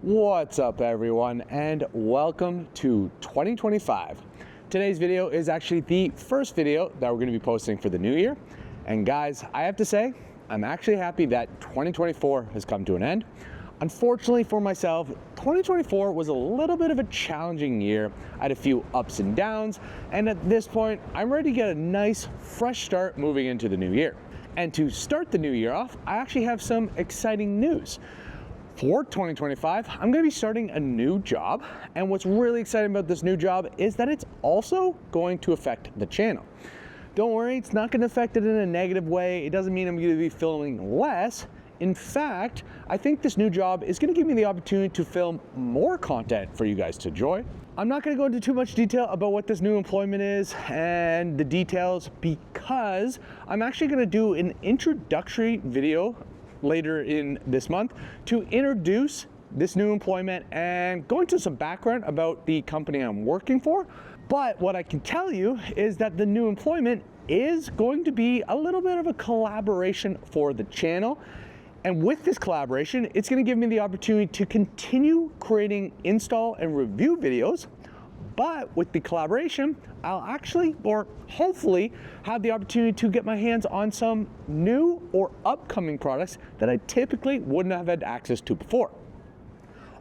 What's up everyone, and welcome to 2025. Today's video is actually the first video that we're going to be posting for the new year. And guys, I have to say, I'm actually happy that 2024 has come to an end. Unfortunately for myself, 2024 was a little bit of a challenging year. I had a few ups and downs, and at this point, I'm ready to get a nice, fresh start moving into the new year. And to start the new year off, I actually have some exciting news. For 2025, I'm going to be starting a new job, and what's really exciting about this new job is that it's also going to affect the channel. Don't worry, it's not going to affect it in a negative way. It doesn't mean I'm going to be filming less. In fact, I think this new job is going to give me the opportunity to film more content for you guys to enjoy. I'm not going to go into too much detail about what this new employment is and the details because I'm actually going to do an introductory video later in this month to introduce this new employment and go into some background about the company I'm working for. But what I can tell you is that the new employment is going to be a little bit of a collaboration for the channel. And with this collaboration, it's going to give me the opportunity to continue creating install and review videos. But with the collaboration, I'll actually, or hopefully, have the opportunity to get my hands on some new or upcoming products that I typically wouldn't have had access to before.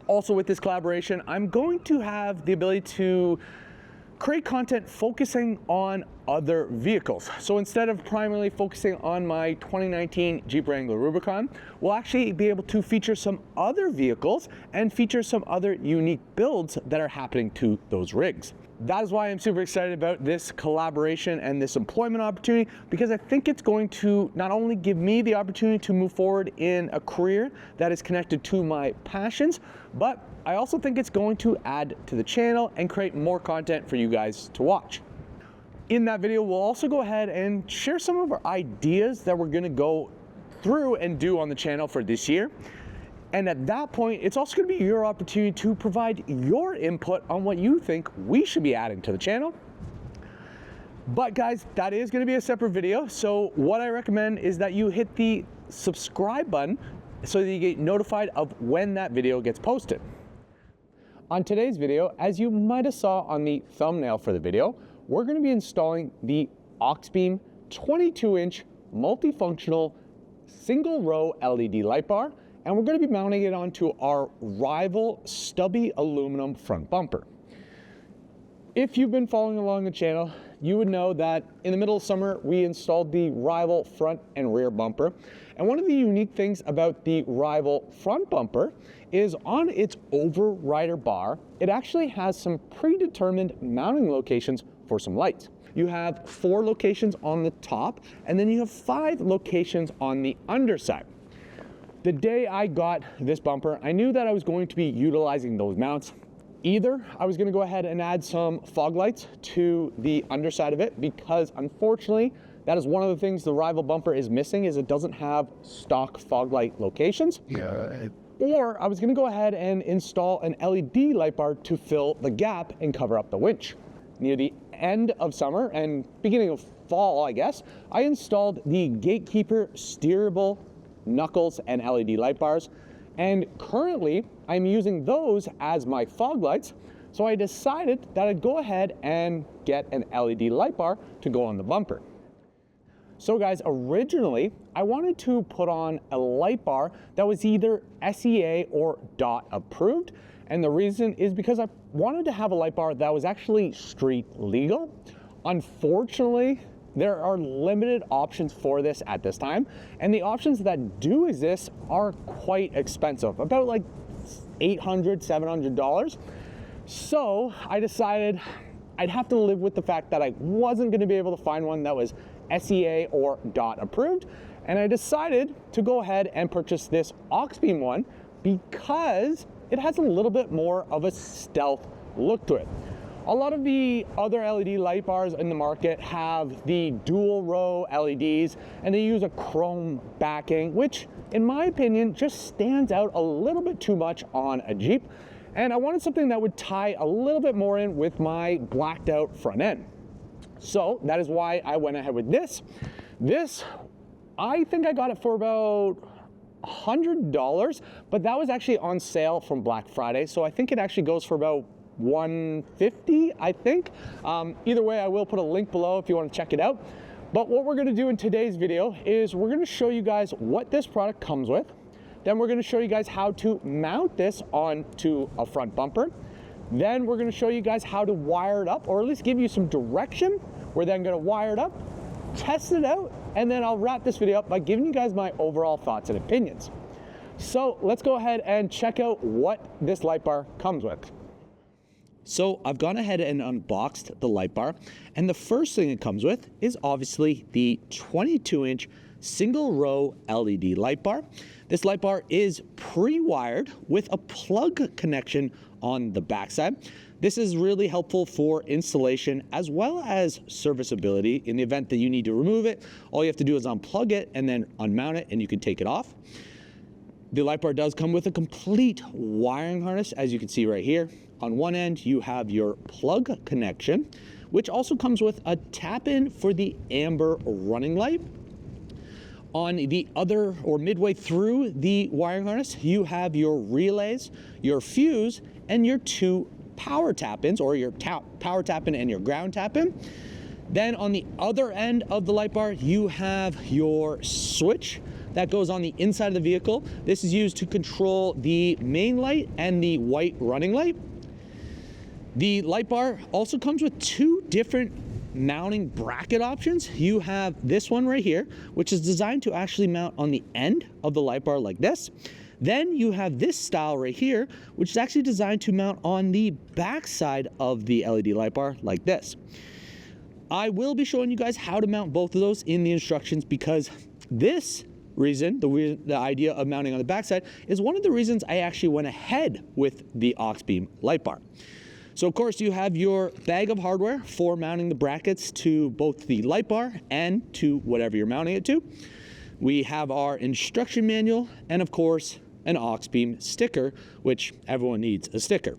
Also with this collaboration, I'm going to have the ability to create content focusing on other vehicles. So instead of primarily focusing on my 2019 Jeep Wrangler Rubicon, we'll actually be able to feature some other vehicles and feature some other unique builds that are happening to those rigs. That is why I'm super excited about this collaboration and this employment opportunity, because I think it's going to not only give me the opportunity to move forward in a career that is connected to my passions, but I also think it's going to add to the channel and create more content for you guys to watch. In that video, we'll also go ahead and share some of our ideas that we're going to go through and do on the channel for this year. And at that point, it's also going to be your opportunity to provide your input on what you think we should be adding to the channel. But guys, that is going to be a separate video. So what I recommend is that you hit the subscribe button so that you get notified of when that video gets posted. On today's video, as you might have saw on the thumbnail for the video, we're going to be installing the Auxbeam 22-inch multifunctional single row LED light bar, and we're going to be mounting it onto our rival Stubby aluminum front bumper. If you've been following along the channel, you would know that in the middle of summer, we installed the rival front and rear bumper. And one of the unique things about the rival front bumper is on its overrider bar, it actually has some predetermined mounting locations for some lights. You have 4 locations on the top, and then you have 5 locations on the underside. The day I got this bumper, I knew that I was going to be utilizing those mounts. Either I was going to go ahead and add some fog lights to the underside of it, because unfortunately, that is one of the things the rival bumper is missing, is it doesn't have stock fog light locations. Yeah. Or I was going to go ahead and install an LED light bar to fill the gap and cover up the winch. Near the end of summer and beginning of fall, I guess, I installed the Gatekeeper steerable knuckles and LED light bars, and currently I'm using those as my fog lights. So I decided that I'd go ahead and get an LED light bar to go on the bumper. So guys, originally I wanted to put on a light bar that was either SEA or DOT approved, and the reason is because I wanted to have a light bar that was actually street legal. Unfortunately, there are limited options for this at this time, and the options that do exist are quite expensive, about like $800, $700. So I decided I'd have to live with the fact that I wasn't going to be able to find one that was SEA or DOT approved, and I decided to go ahead and purchase this Auxbeam one because it has a little bit more of a stealth look to it. A lot of the other LED light bars in the market have the dual row LEDs, and they use a chrome backing, which in my opinion just stands out a little bit too much on a Jeep. And I wanted something that would tie a little bit more in with my blacked out front end. So that is why I went ahead with this. I think I got it for about $100, but that was actually on sale from Black Friday. So I think it actually goes for about $150, I think. Either way, I will put a link below if you want to check it out. But what we're going to do in today's video is we're going to show you guys what this product comes with. Then we're going to show you guys how to mount this onto a front bumper. Then we're going to show you guys how to wire it up, or at least give you some direction. We're then going to wire it up, test it out, and then I'll wrap this video up by giving you guys my overall thoughts and opinions. So let's go ahead and check out what this light bar comes with. So I've gone ahead and unboxed the light bar, and the first thing it comes with is obviously the 22-inch single row LED light bar. This light bar is pre-wired with a plug connection on the backside. This is really helpful for installation as well as serviceability. In the event that you need to remove it, all you have to do is unplug it and then unmount it, and you can take it off. The light bar does come with a complete wiring harness, as you can see right here. On one end, you have your plug connection, which also comes with a tap-in for the amber running light. On the other, or midway through the wiring harness, you have your relays, your fuse, and your two power tap-ins, or your power tap-in and your ground tap-in. Then on the other end of the light bar, you have your switch that goes on the inside of the vehicle. This is used to control the main light and the white running light. The light bar also comes with two different mounting bracket options. You have this one right here, which is designed to actually mount on the end of the light bar like this. Then you have this style right here, which is actually designed to mount on the back side of the LED light bar like this. I will be showing you guys how to mount both of those in the instructions, because this reason, the idea of mounting on the backside, is one of the reasons I actually went ahead with the Auxbeam light bar. So of course you have your bag of hardware for mounting the brackets to both the light bar and to whatever you're mounting it to. We have our instruction manual and of course an Auxbeam sticker, which everyone needs a sticker.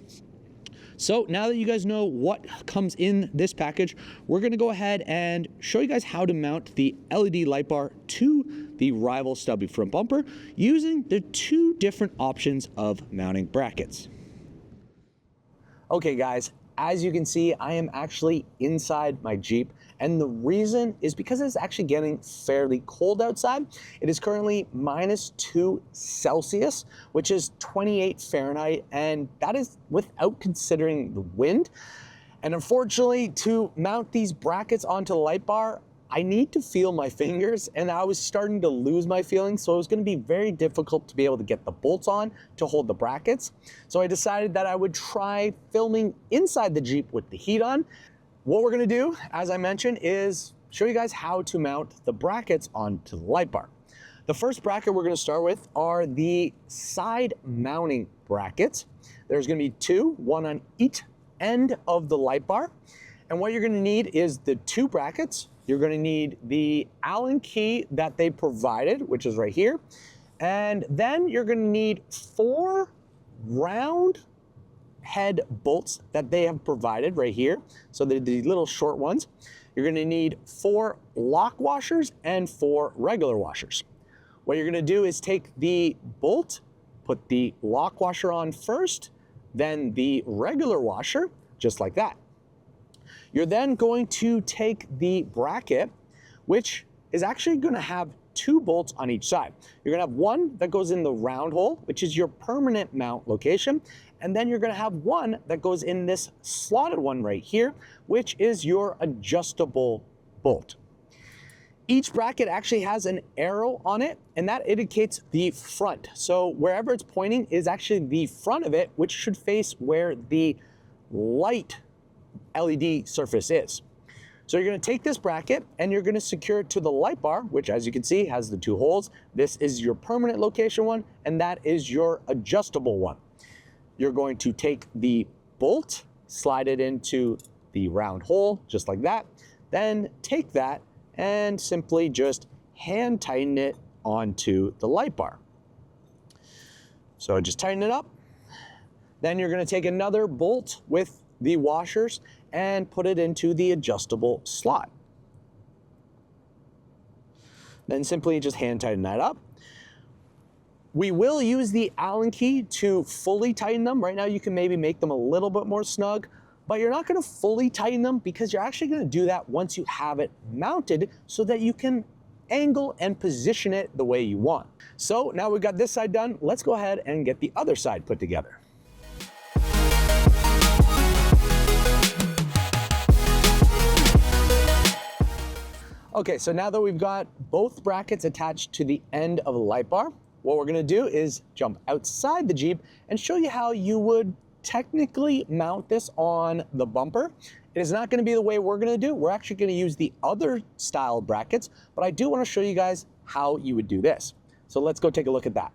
So now that you guys know what comes in this package, we're going to go ahead and show you guys how to mount the LED light bar to the rival Stubby front bumper using the two different options of mounting brackets. Okay guys, as you can see, I am actually inside my Jeep, and the reason is because it's actually getting fairly cold outside. It is currently -2 Celsius, which is 28 Fahrenheit, and that is without considering the wind. And unfortunately, to mount these brackets onto the light bar, I need to feel my fingers, and I was starting to lose my feeling, so it was going to be very difficult to be able to get the bolts on to hold the brackets. So I decided that I would try filming inside the Jeep with the heat on. What we're going to do, as I mentioned, is show you guys how to mount the brackets onto the light bar. The first bracket we're going to start with are the side mounting brackets. There's going to be two, one on each end of the light bar. And what you're going to need is the two brackets. You're going to need the Allen key that they provided, which is right here. And then you're going to need 4 round head bolts that they have provided right here. So they're the little short ones. You're going to need 4 lock washers and 4 regular washers. What you're going to do is take the bolt, put the lock washer on first, then the regular washer, just like that. You're then going to take the bracket, which is actually going to have 2 bolts on each side. You're going to have one that goes in the round hole, which is your permanent mount location, and then you're going to have one that goes in this slotted one right here, which is your adjustable bolt. Each bracket actually has an arrow on it, and that indicates the front. So wherever it's pointing is actually the front of it, which should face where the light LED surface is. So you're going to take this bracket and you're going to secure it to the light bar, which as you can see has the 2 holes. This is your permanent location one, and that is your adjustable one. You're going to take the bolt, slide it into the round hole, just like that. Then take that and simply just hand tighten it onto the light bar. So just tighten it up. Then you're going to take another bolt with the washers and put it into the adjustable slot. Then simply just hand tighten that up. We will use the Allen key to fully tighten them. Right now you can maybe make them a little bit more snug, but you're not gonna fully tighten them because you're actually gonna do that once you have it mounted so that you can angle and position it the way you want. So now we've got this side done, let's go ahead and get the other side put together. Okay, so now that we've got both brackets attached to the end of the light bar, what we're gonna do is jump outside the Jeep and show you how you would technically mount this on the bumper. It is not gonna be the way we're gonna do. We're actually gonna use the other style brackets, but I do wanna show you guys how you would do this. So let's go take a look at that.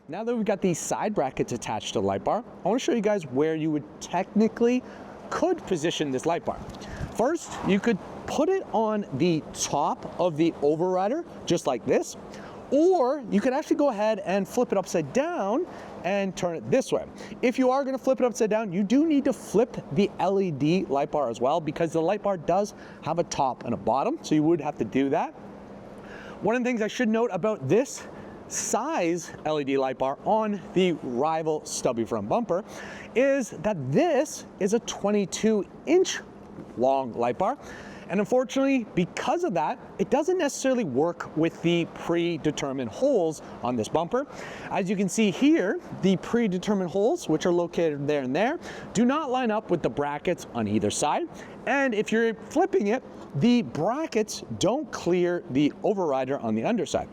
Now that we've got these side brackets attached to the light bar, I wanna show you guys where you would technically could position this light bar. First, you could put it on the top of the overrider, just like this, or you could actually go ahead and flip it upside down and turn it this way. If you are gonna flip it upside down, you do need to flip the LED light bar as well because the light bar does have a top and a bottom, so you would have to do that. One of the things I should note about this size LED light bar on the rival Stubby front bumper is that this is a 22-inch long light bar. And unfortunately, because of that, it doesn't necessarily work with the predetermined holes on this bumper. As you can see here, the predetermined holes, which are located there and there, do not line up with the brackets on either side. And if you're flipping it, the brackets don't clear the overrider on the underside.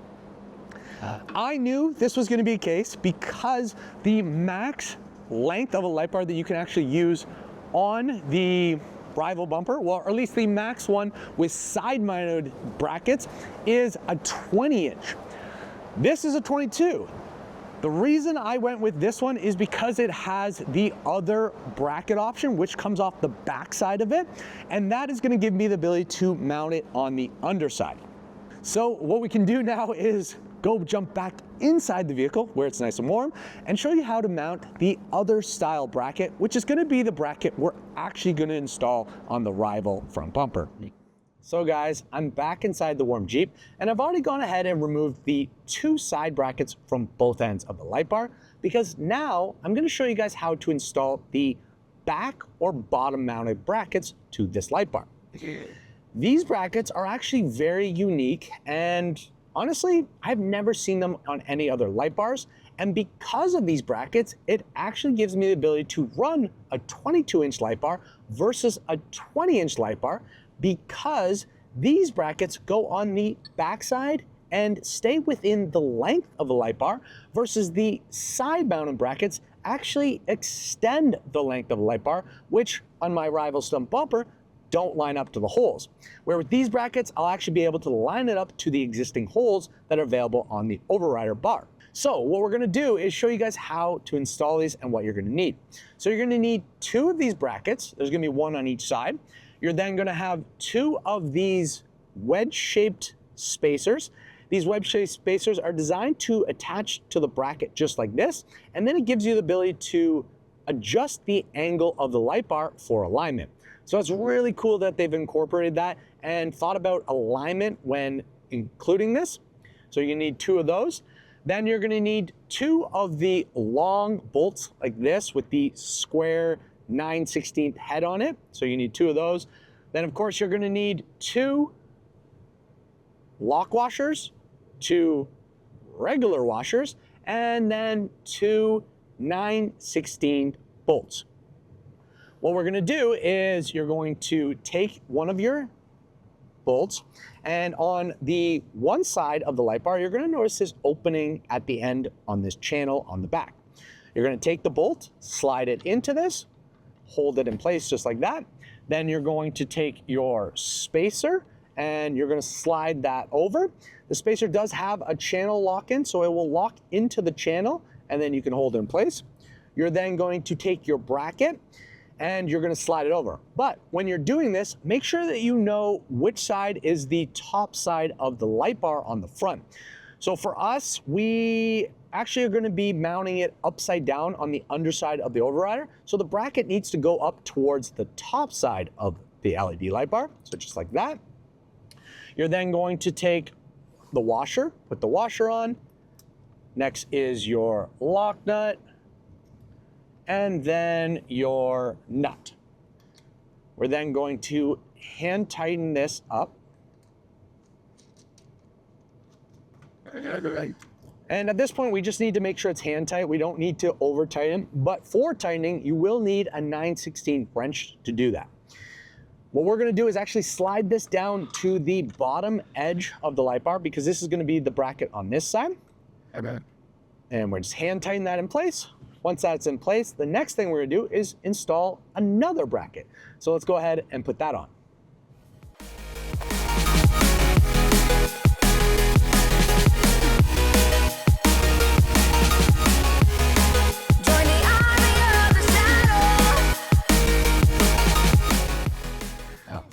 I knew this was going to be a case because the max length of a light bar that you can actually use on the rival bumper, well, or at least the max one with side mounted brackets, is a 20-inch. This is a 22. The reason I went with this one is because it has the other bracket option, which comes off the back side of it, and that is going to give me the ability to mount it on the underside. So what we can do now is go jump back inside the vehicle where it's nice and warm and show you how to mount the other style bracket, which is going to be the bracket we're actually going to install on the rival front bumper. So guys, I'm back inside the warm Jeep and I've already gone ahead and removed the two side brackets from both ends of the light bar because now I'm going to show you guys how to install the back or bottom mounted brackets to this light bar. These brackets are actually very unique and honestly, I've never seen them on any other light bars, and because of these brackets, it actually gives me the ability to run a 22-inch light bar versus a 20-inch light bar because these brackets go on the backside and stay within the length of the light bar versus the side-mounted brackets actually extend the length of the light bar, which on my rival stump bumper don't line up to the holes. Where with these brackets, I'll actually be able to line it up to the existing holes that are available on the overrider bar. So what we're gonna do is show you guys how to install these and what you're gonna need. So you're gonna need two of these brackets. There's gonna be one on each side. You're then gonna have two of these wedge-shaped spacers. These wedge-shaped spacers are designed to attach to the bracket just like this, and then it gives you the ability to adjust the angle of the light bar for alignment. So it's really cool that they've incorporated that and thought about alignment when including this. So you need two of those. Then you're gonna need two of the long bolts like this with the square 9/16 head on it. So you need two of those. Then of course you're gonna need two lock washers, two regular washers, and then two 9/16 bolts. What we're gonna do is you're going to take one of your bolts and on the one side of the light bar, you're gonna notice this opening at the end on this channel on the back. You're gonna take the bolt, slide it into this, hold it in place just like that. Then you're going to take your spacer and you're gonna slide that over. The spacer does have a channel lock-in, so it will lock into the channel and then you can hold it in place. You're then going to take your bracket and you're gonna slide it over. But when you're doing this, make sure that you know which side is the top side of the light bar on the front. So for us, we actually are gonna be mounting it upside down on the underside of the overrider. So the bracket needs to go up towards the top side of the LED light bar. So just like that. You're then going to take the washer, put the washer on, Next is your lock nut, and then your nut. We're then going to hand tighten this up. And at this point, we just need to make sure it's hand tight. We don't need to over tighten, but for tightening, you will need a 9/16 wrench to do that. What we're gonna do is actually slide this down to the bottom edge of the light bar, because this is gonna be the bracket on this side. Okay. And we're just hand tighten that in place. Once that's in place, the next thing we're gonna do is install another bracket. So let's go ahead and put that on.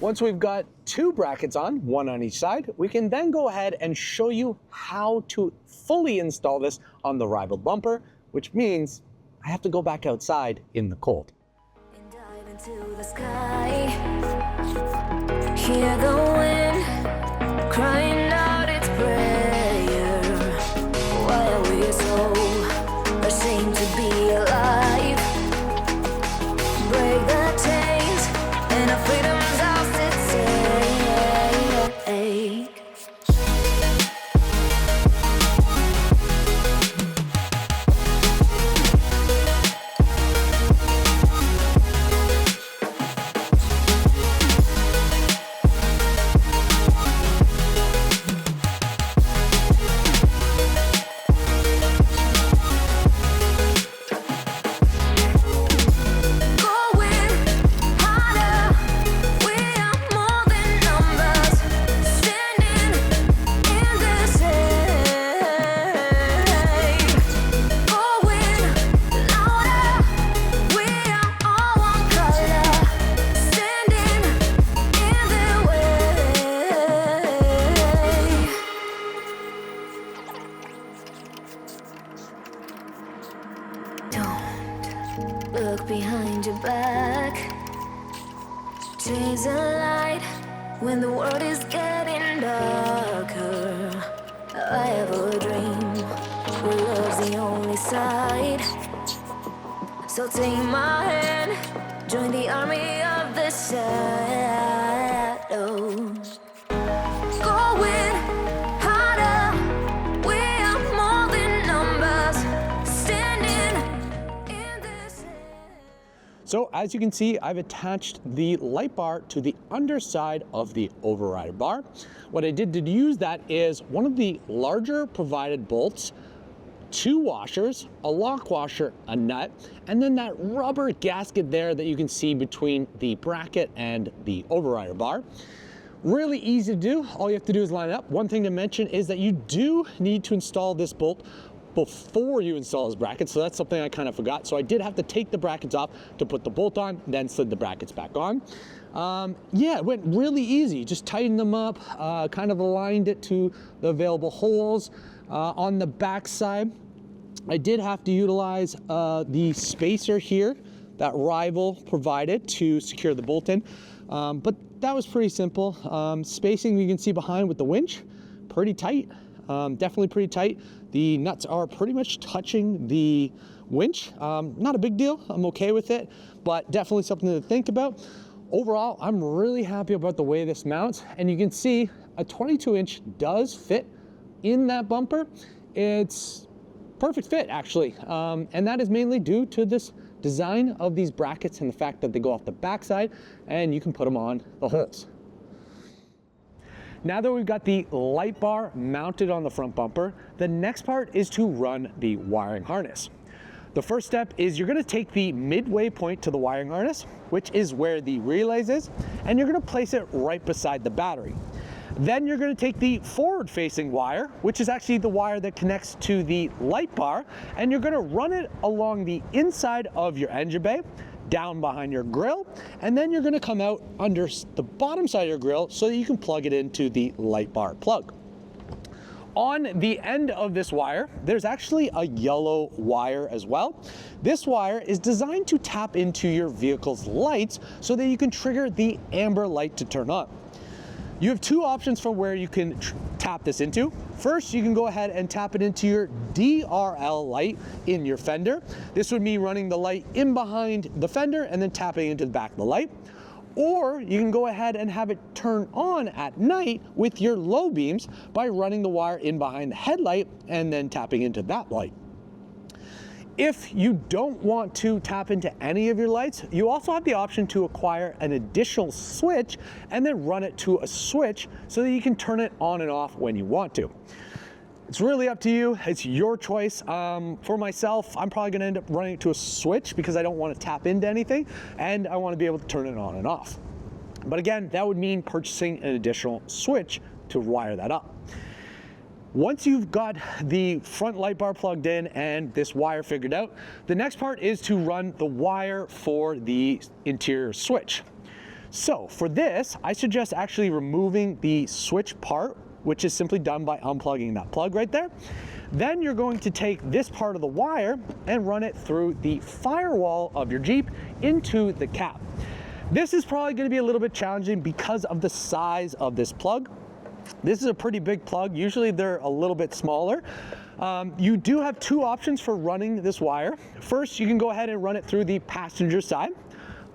Once we've got 2 brackets on, 1 on each side, we can then go ahead and show you how to fully install this on the rival bumper, which means I have to go back outside in the cold. And dive into the sky. Hear the wind crying out its prayer. Why are we so ashamed to be alive? Break the chains and our freedom's ours to take. Look behind your back. Chase a light when the world is getting darker. I have a dream where love's the only side. So take my hand, join the army of the shadows. Going harder, we are more than numbers. Standing in this. So as you can see, I've attached the light bar to the underside of the overrider bar. What I did to use that is one of the larger provided bolts, 2 washers, a lock washer, a nut, and then that rubber gasket there that you can see between the bracket and the overrider bar. Really easy to do. All you have to do is line it up. One thing to mention is that you do need to install this bolt before you install this bracket, so that's something I kind of forgot. So I did have to take the brackets off to put the bolt on, then slid the brackets back on. Yeah, it went really easy. Just tightened them up, kind of aligned it to the available holes. On the back side, I did have to utilize the spacer here that Rival provided to secure the bolt in, but that was pretty simple. Spacing you can see behind with the winch, pretty tight, definitely pretty tight. The nuts are pretty much touching the winch. Not a big deal, I'm okay with it, but definitely something to think about. Overall, I'm really happy about the way this mounts, and you can see a 22-inch does fit in that bumper. It's perfect fit, actually, and that is mainly due to this design of these brackets and the fact that they go off the backside and you can put them on the holes. Now that we've got the light bar mounted on the front bumper, the next part is to run the wiring harness. The first step is you're gonna take the midway point to the wiring harness, which is where the relays is, and you're gonna place it right beside the battery. Then you're gonna take the forward-facing wire, which is actually the wire that connects to the light bar, and you're gonna run it along the inside of your engine bay, down behind your grill, and then you're gonna come out under the bottom side of your grill so that you can plug it into the light bar plug. On the end of this wire, there's actually a yellow wire as well. This wire is designed to tap into your vehicle's lights so that you can trigger the amber light to turn on. You have two options for where you can tap this into. First, you can go ahead and tap it into your DRL light in your fender. This would mean running the light in behind the fender and then tapping into the back of the light. Or you can go ahead and have it turn on at night with your low beams by running the wire in behind the headlight and then tapping into that light. If you don't want to tap into any of your lights, you also have the option to acquire an additional switch and then run it to a switch so that you can turn it on and off when you want to. It's really up to you. It's your choice. For myself, I'm probably gonna end up running it to a switch because I don't want to tap into anything and I want to be able to turn it on and off. But again, that would mean purchasing an additional switch to wire that up. Once you've got the front light bar plugged in and this wire figured out, the next part is to run the wire for the interior switch. So for this, I suggest actually removing the switch part, which is simply done by unplugging that plug right there. Then you're going to take this part of the wire and run it through the firewall of your Jeep into the cap. This is probably going to be a little bit challenging because of the size of this plug. This is a pretty big plug. Usually they're a little bit smaller. You do have two options for running this wire. First, you can go ahead and run it through the passenger side.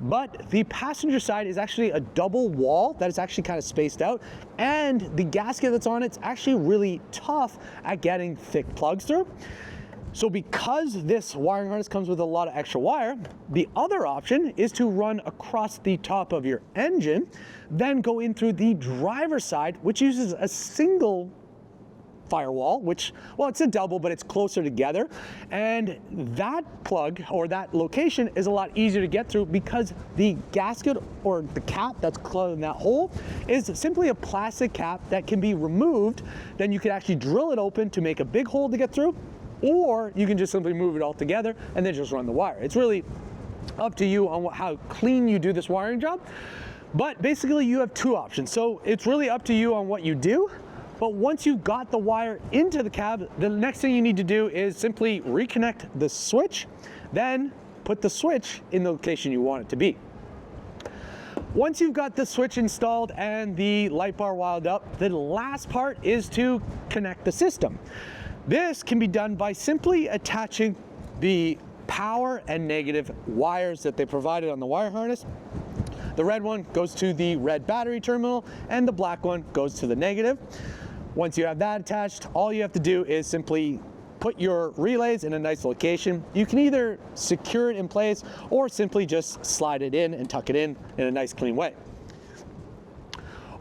But the passenger side is actually a double wall that is actually kind of spaced out, and the gasket that's on it's actually really tough at getting thick plugs through. So because this wiring harness comes with a lot of extra wire, the other option is to run across the top of your engine, then go in through the driver's side, which uses a single firewall, which, well, it's a double, but it's closer together. And that plug or that location is a lot easier to get through because the gasket or the cap that's closing that hole is simply a plastic cap that can be removed. Then you can actually drill it open to make a big hole to get through, or you can just simply move it all together and then just run the wire. It's really up to you on how clean you do this wiring job. But basically you have two options. So it's really up to you on what you do. But once you've got the wire into the cab, the next thing you need to do is simply reconnect the switch, then put the switch in the location you want it to be. Once you've got the switch installed and the light bar wired up, the last part is to connect the system. This can be done by simply attaching the power and negative wires that they provided on the wire harness. The red one goes to the red battery terminal and the black one goes to the negative. Once you have that attached, all you have to do is simply put your relays in a nice location. You can either secure it in place or simply just slide it in and tuck it in a nice clean way.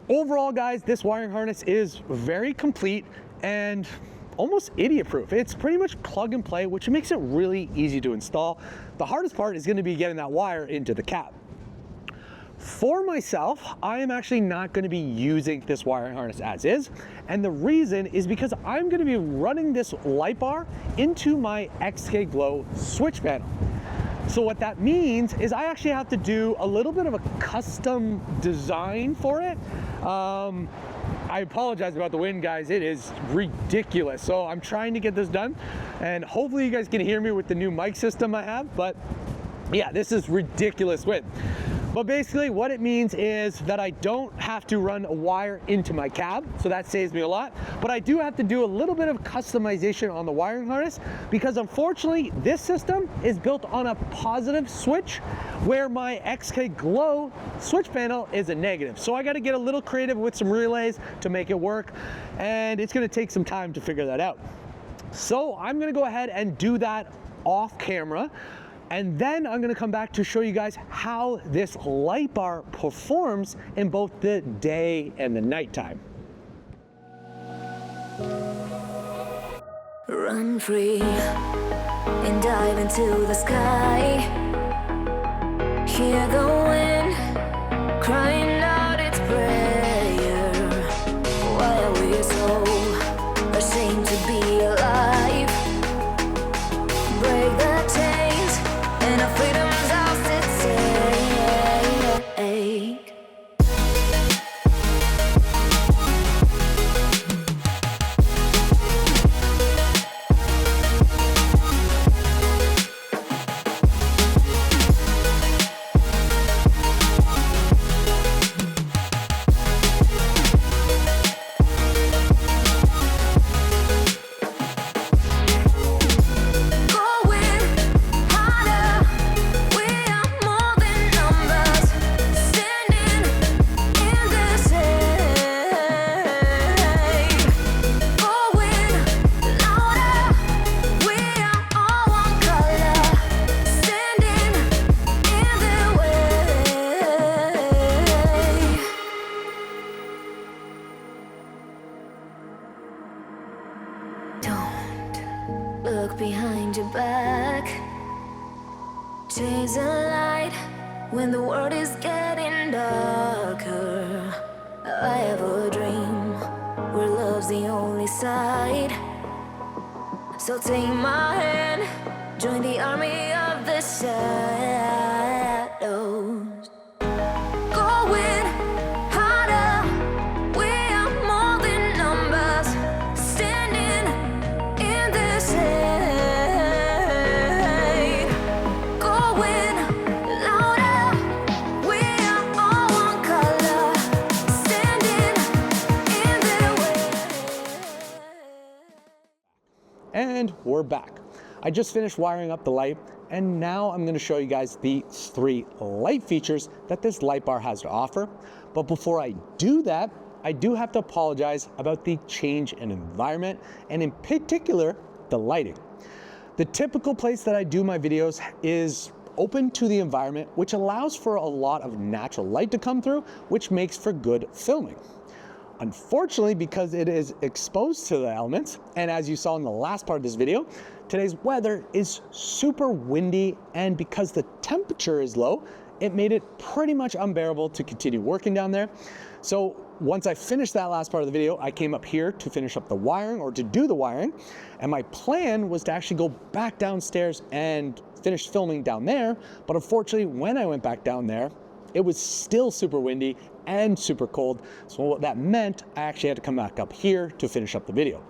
Overall, guys, this wiring harness is very complete and almost idiot proof. It's pretty much plug and play, which makes it really easy to install. The hardest part is going to be getting that wire into the cab. For myself, I am actually not going to be using this wiring harness as is, and the reason is because I'm going to be running this light bar into my XK Glow switch panel. So what that means is I actually have to do a little bit of a custom design for it. I apologize about the wind, guys. It is ridiculous. So I'm trying to get this done, and hopefully you guys can hear me with the new mic system I have, but yeah, this is ridiculous wind. But basically what it means is that I don't have to run a wire into my cab, so that saves me a lot. But I do have to do a little bit of customization on the wiring harness because unfortunately this system is built on a positive switch where my XK Glow switch panel is a negative. So I got to get a little creative with some relays to make it work, and it's going to take some time to figure that out. So I'm going to go ahead and do that off camera. And then I'm going to come back to show you guys how this light bar performs in both the day and the nighttime. Run free and dive into the sky. Hear the wind crying out its prayer. Why are we so ashamed to be alive? Break the chains and our freedom's ours to take. Chase the light when the world is getting darker. I have a dream where love's the only side. So take my hand, join the army of the shadows. Going harder, we are more than numbers, standing in this shade. Going louder, we are all one color, standing in their way. And we're back. I just finished wiring up the light, and now I'm going to show you guys the 3 light features that this light bar has to offer. But before I do that, I do have to apologize about the change in environment, and in particular, the lighting. The typical place that I do my videos is open to the environment, which allows for a lot of natural light to come through, which makes for good filming. Unfortunately, because it is exposed to the elements, and as you saw in the last part of this video, today's weather is super windy, and because the temperature is low, it made it pretty much unbearable to continue working down there. So once I finished that last part of the video, I came up here to finish up the wiring, or to do the wiring, and my plan was to actually go back downstairs and finish filming down there, but unfortunately, when I went back down there, it was still super windy and super cold, so what that meant, I actually had to come back up here to finish up the video.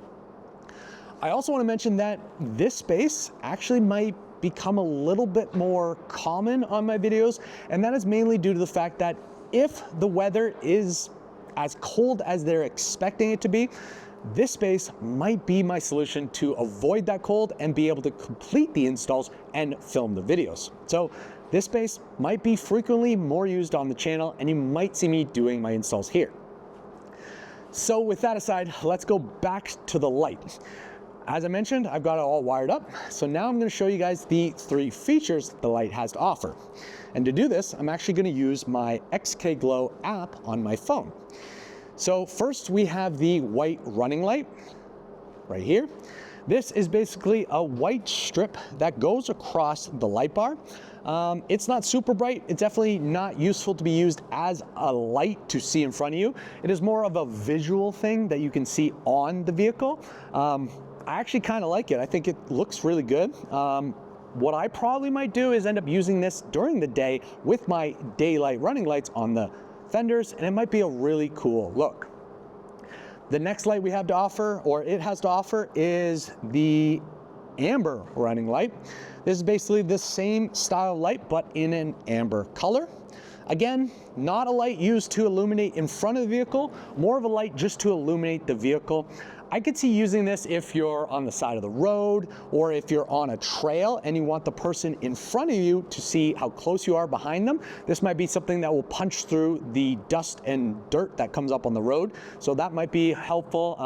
I also want to mention that this space actually might become a little bit more common on my videos, and that is mainly due to the fact that if the weather is as cold as they're expecting it to be, this space might be my solution to avoid that cold and be able to complete the installs and film the videos. So this space might be frequently more used on the channel, and you might see me doing my installs here. So with that aside, let's go back to the light. As I mentioned, I've got it all wired up. So now I'm going to show you guys the 3 features the light has to offer. And to do this, I'm actually going to use my XK Glow app on my phone. So first we have the white running light right here. This is basically a white strip that goes across the light bar. It's not super bright. It's definitely not useful to be used as a light to see in front of you. It is more of a visual thing that you can see on the vehicle. I actually kind of like it. I think it looks really good. What I probably might do is end up using this during the day with my daylight running lights on the fenders, and it might be a really cool look. The next light we have to offer, or it has to offer, is the amber running light. This is basically the same style light, but in an amber color. Again, not a light used to illuminate in front of the vehicle, more of a light just to illuminate the vehicle. I could see using this if you're on the side of the road, or if you're on a trail and you want the person in front of you to see how close you are behind them. This might be something that will punch through the dust and dirt that comes up on the road. So that might be helpful.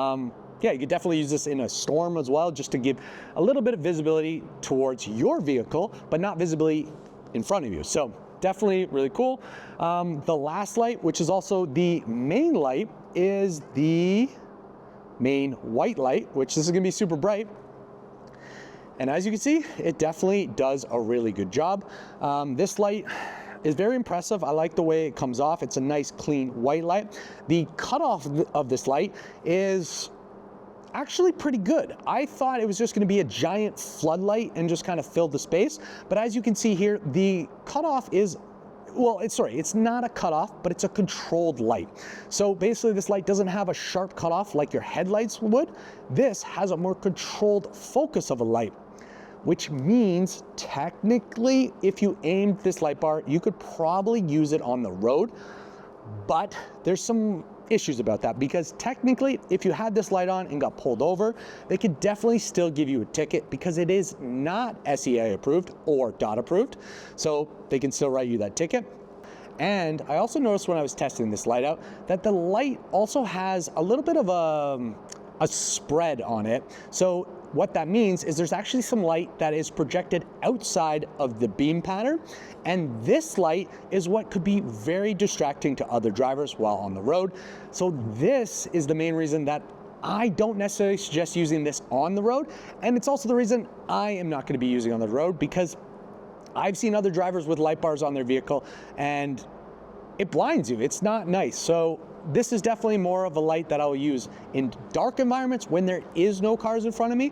Yeah, you could definitely use this in a storm as well, just to give a little bit of visibility towards your vehicle, but not visibility in front of you. So definitely really cool. The last light, which is also the main light, is the main white light, which this is gonna be super bright. And as you can see, it definitely does a really good job. This light is very impressive. I like the way it comes off. It's a nice clean white light. The cutoff of this light is actually pretty good. I thought it was just gonna be a giant floodlight and just kind of fill the space. But as you can see here, the cutoff is, well, it's not a cutoff, but it's a controlled light. So basically this light doesn't have a sharp cutoff like your headlights would. This has a more controlled focus of a light, which means technically if you aimed this light bar, you could probably use it on the road, but there's some issues about that, because technically if you had this light on and got pulled over, they could definitely still give you a ticket because it is not SEA approved or DOT approved, so they can still write you that ticket. And I also noticed when I was testing this light out that the light also has a little bit of a spread on it. So what that means is there's actually some light that is projected outside of the beam pattern, and this light is what could be very distracting to other drivers while on the road. So this is the main reason that I don't necessarily suggest using this on the road, and it's also the reason I am not going to be using on the road, because I've seen other drivers with light bars on their vehicle and it blinds you. It's not nice. So this is definitely more of a light that I'll use in dark environments when there is no cars in front of me,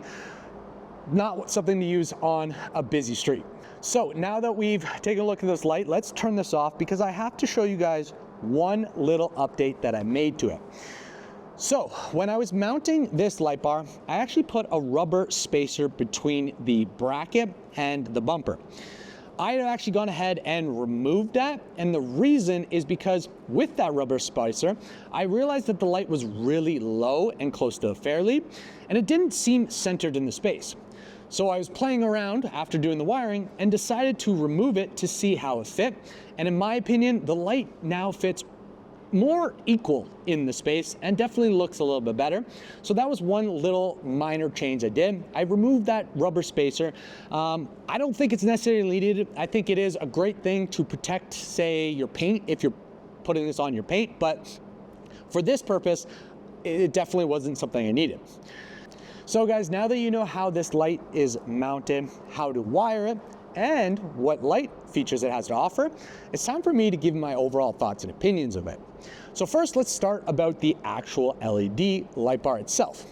not something to use on a busy street. So now that we've taken a look at this light, let's turn this off because I have to show you guys one little update that I made to it. So when I was mounting this light bar, I actually put a rubber spacer between the bracket and the bumper. I have actually gone ahead and removed that, and the reason is because with that rubber spacer, I realized that the light was really low and close to the fairlead, and it didn't seem centered in the space. So I was playing around after doing the wiring and decided to remove it to see how it fit, and in my opinion, the light now fits more equal in the space and definitely looks a little bit better. So that was one little minor change I did. I removed that rubber spacer. I don't think it's necessarily needed. I think it is a great thing to protect, say, your paint if you're putting this on your paint, but for this purpose, it definitely wasn't something I needed. So guys, now that you know how this light is mounted, how to wire it, and what light features it has to offer, it's time for me to give my overall thoughts and opinions of it. So first, let's start about the actual LED light bar itself.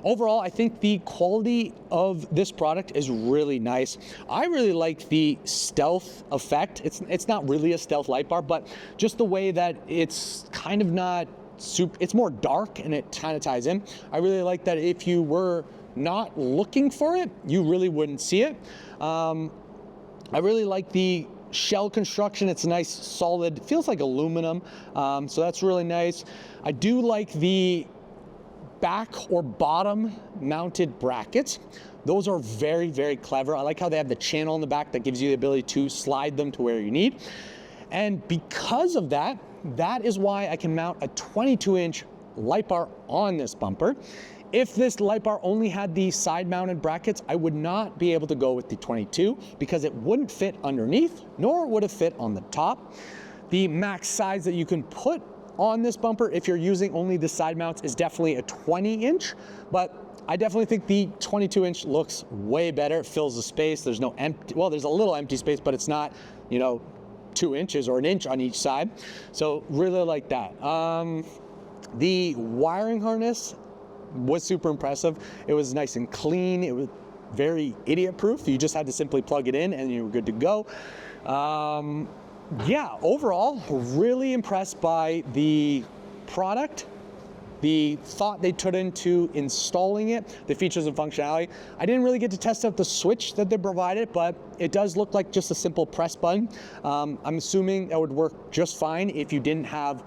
Overall, I think the quality of this product is really nice. I really like the stealth effect. It's not really a stealth light bar, but just the way that it's kind of not super, it's more dark and it kind of ties in. I really like that if you were not looking for it, you really wouldn't see it. I really like the shell construction. It's a nice solid, feels like aluminum, so that's really nice. I do like the back or bottom mounted brackets. Those are very, very clever. I like how they have the channel in the back that gives you the ability to slide them to where you need. And because of that, that is why I can mount a 22-inch light bar on this bumper. If this light bar only had the side mounted brackets, I would not be able to go with the 22 because it wouldn't fit underneath, nor would it fit on the top. The max size that you can put on this bumper if you're using only the side mounts is definitely a 20-inch, but I definitely think the 22-inch looks way better. It fills the space. There's no empty, well, there's a little empty space, but it's not, 2 inches or an inch on each side. So really like that. The wiring harness was super impressive. It was nice and clean. It was very idiot proof. You just had to simply plug it in and you were good to go. Yeah, overall, really impressed by the product, the thought they put into installing it, the features and functionality. I didn't really get to test out the switch that they provided, but it does look like just a simple press button. I'm assuming that would work just fine if you didn't have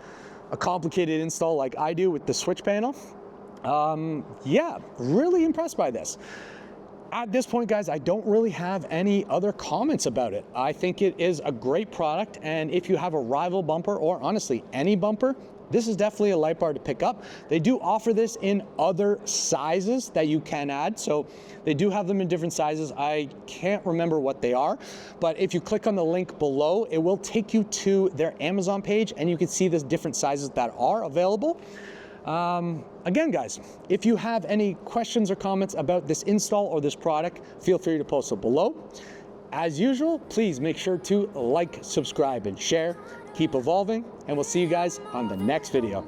a complicated install like I do with the switch panel. Yeah, really impressed by this. At this point, guys, I don't really have any other comments about it. I think it is a great product, and if you have a rival bumper, or honestly any bumper, this is definitely a light bar to pick up. They do offer this in other sizes that you can add, so they do have them in different sizes. I can't remember what they are, but if you click on the link below, it will take you to their Amazon page, and you can see the different sizes that are available. Again, guys, if you have any questions or comments about this install or this product, feel free to post it below. As usual, please make sure to like, subscribe, and share. Keep evolving, and we'll see you guys on the next video.